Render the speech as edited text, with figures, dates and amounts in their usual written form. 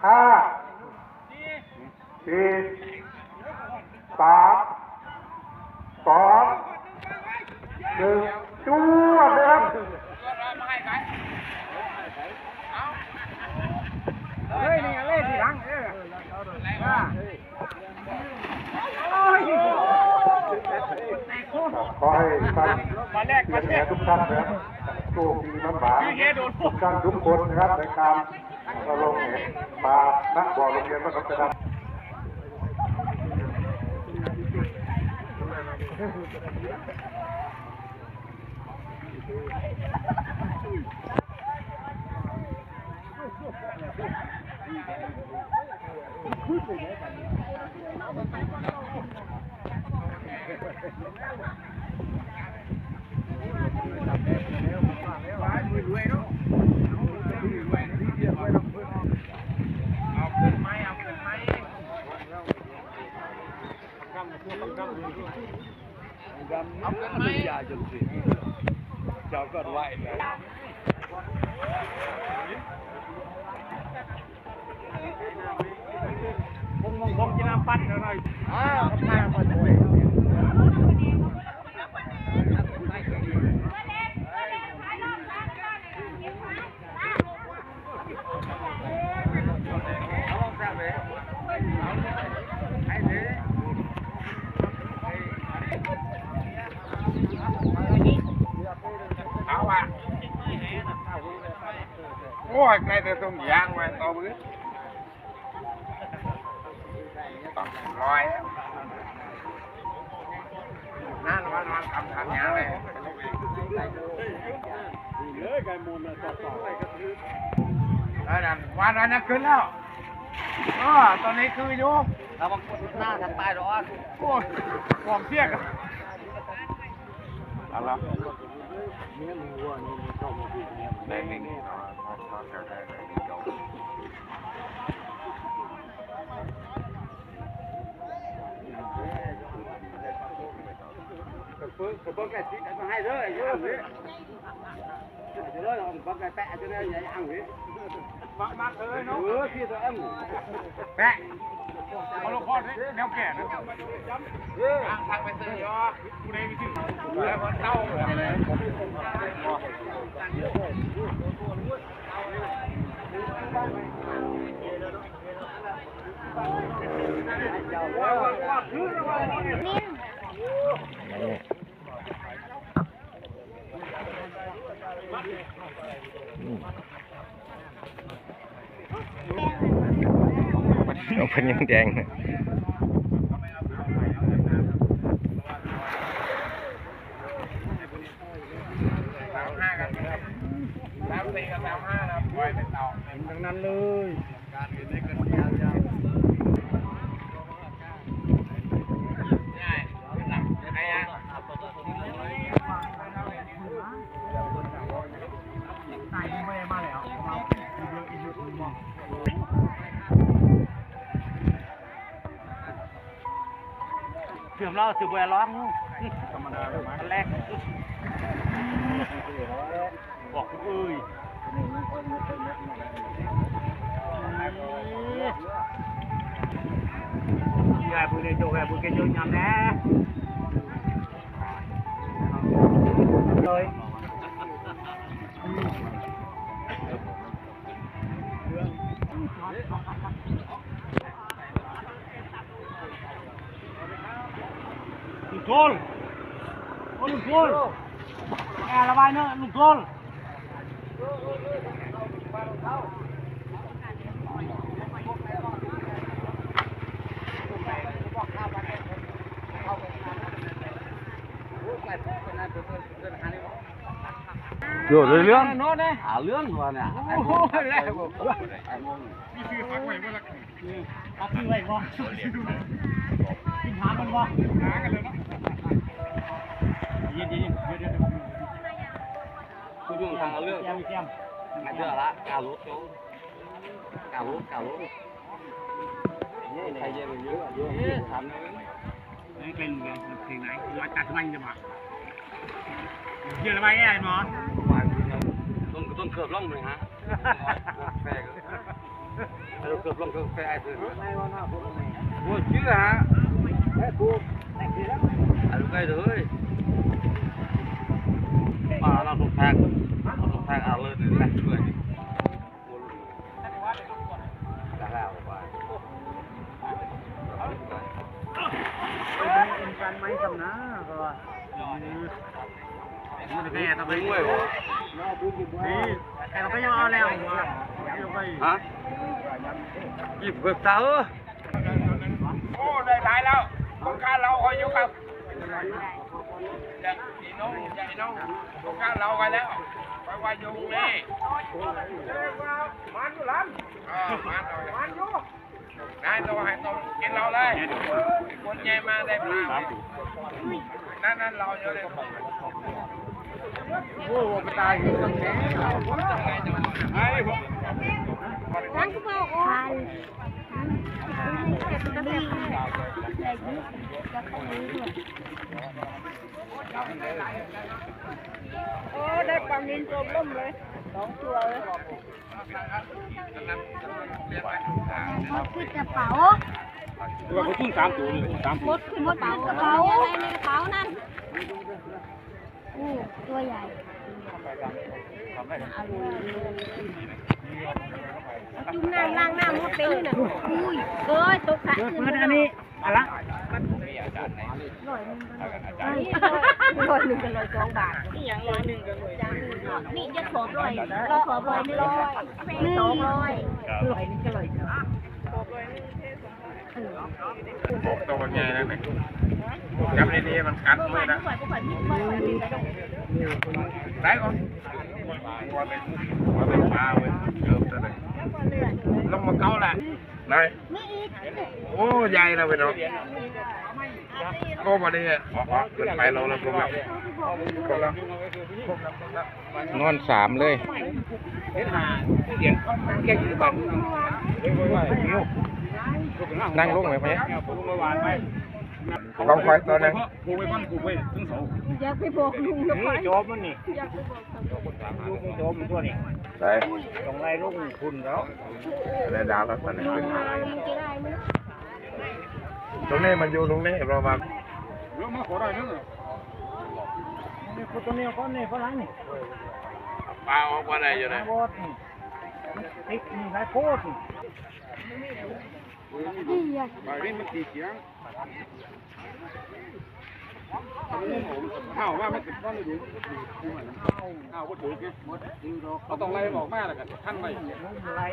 5 4 3 2 1จูดเลยครับเฮ้ยนี่เล่นทีหลังขอให้ท่านแก่ทุกท่านนะครับโชคดีมันหวานทุกท่านทุกคนนะครับในการลงเนี่ยมาณบ่อโรงเรียนวัดหนองกระดานเอาเงินไหมยาจนสิเจ้าก็ไหวเลยผมกินน้ำปั้นหน่อยน้ำปั้นด้วยโอ้ยในแต่ตรงยางไว้ต่อมือต้องร้อยนั่นวันทำยางเลยเลยไก่มูลมาต่อแล้ววันนั้นขึ้นแล้วตอนนี้คืออยู่เราบางคนหน้าทำปลายร้อนโอ้ยหอมเสียกอะไรได้ไม่นี่เนาะbớt cái tí nó hay rơi chứ đấy cho nó bớt cái tẹ cho nó vậy ăn vậy mát ơi nó khi tôi ăn tẹ có lúc con đấy neo kẻ nó ăn thằng phải tự doกูđây mới chịu rồi con đau nó phân nhân đènทั้งนั้นเลยการเงินได้กันยาวเสื่อมเราสืบเวลร้องธรรมดาอันแรกบอกคุณเอ้ยยายพูดในโจ๊กยายพูดแกโยนยำแน่เลยลูกโกลลูกโกลแอร์ระบายเนอะลูกโกลrồi lươn lươn rồi nèนี่คือฟักไว้ว่าฟักไว้ว่ากินหามันว่าหากันเลยเนาะยินคุณยุ่งทางเรื่องแก้มไม่เจอละกาลุกใครเยอะเยอะทำนี่เป็นไงเพลงไหนมาจัดมันจะมาเชื่ออะไรไอ้หมอต้นเกือบล่องเลยฮะแปลก เกือบลงเกือบไปไอ้ตัวโอ้ชื่อฮะไอ้กูอะไรก็เลยมาเราถูกทางเอาเลยนี่แหละด้วยแล้วไปการไม้ทำนะก็ว่าแม่ทำไมด้วยนี่แต่เราก็ยังเอาแล้วฮะหยิบเบิกเต๋อโอ้ได้หลายแล้วต้องการเราคอยอยู่ครับพี่น้องต้องการเรากันแล้วไปว่าอยู่นี่มันอยู่ล้ำมันอยู่ได้ตัวให้ตัวกินเราเลยคนใหญ่มาได้ปลานั่นเราเยอะเลยโอ้โหตายอยู่ตรงนี้ไอ้พวกนั่นก็บอกว่าโอ้ได้ปลานิลตัวล่มเลย2 ตัวเลยขึ้นกระเป๋า ตัวเขาขึ้น3 ตัวเลย3 ตัว ขึ้นกระเป๋ากระเป๋าอะไรในกระเป๋านั่นตัวใหญ่จุ่มน้ำล้างน้ำมดเป็นน่ะอุ้ยเอ้ยตกสระขึ้นอันนี้อะไร100กัน102 บาทนี่อย่าง100กัน100นี่จะขอบ100ก็ขอบ100 200 100นี่ก็100ตัวใหญ่นะเนี่ยจับดีๆมันกัดมือนะได้ก่อนว่าเป็นปลาเว้ยเกือบจะเลยลงมาเก้าแหละได้โอ้ใหญ่นะเว้ยเนาะก็มาดิขึ้นไปเราแล้วก็แบบนอน3เลยนั่งลงไหมพี่กองไฟตัวนึง กูไปบ้านกูไปถึงเสา อยากไปบอกลุงนะไป จบมันนี่ลูกจบมันตัวนี้ ใช่ ต้องไล่ลูกคุณแล้ว ได้ดาวแล้วตอนนี้ ตรงนี้มันอยู่ตรงนี้เรามา เรื่องมาขอได้เรื่องนี่คนตัวนี้คนนี้คนไรนี่ปลาออกมาได้อยู่นะโคตรนี่ติ๊กนี่ไรโคตรปลาเล่นมันตีเสียงข้าวว่ามันติดก้อนเลยดูข้าวก็ถือกันเขาต้องไล่ออกมาแล้วกันท่านไล่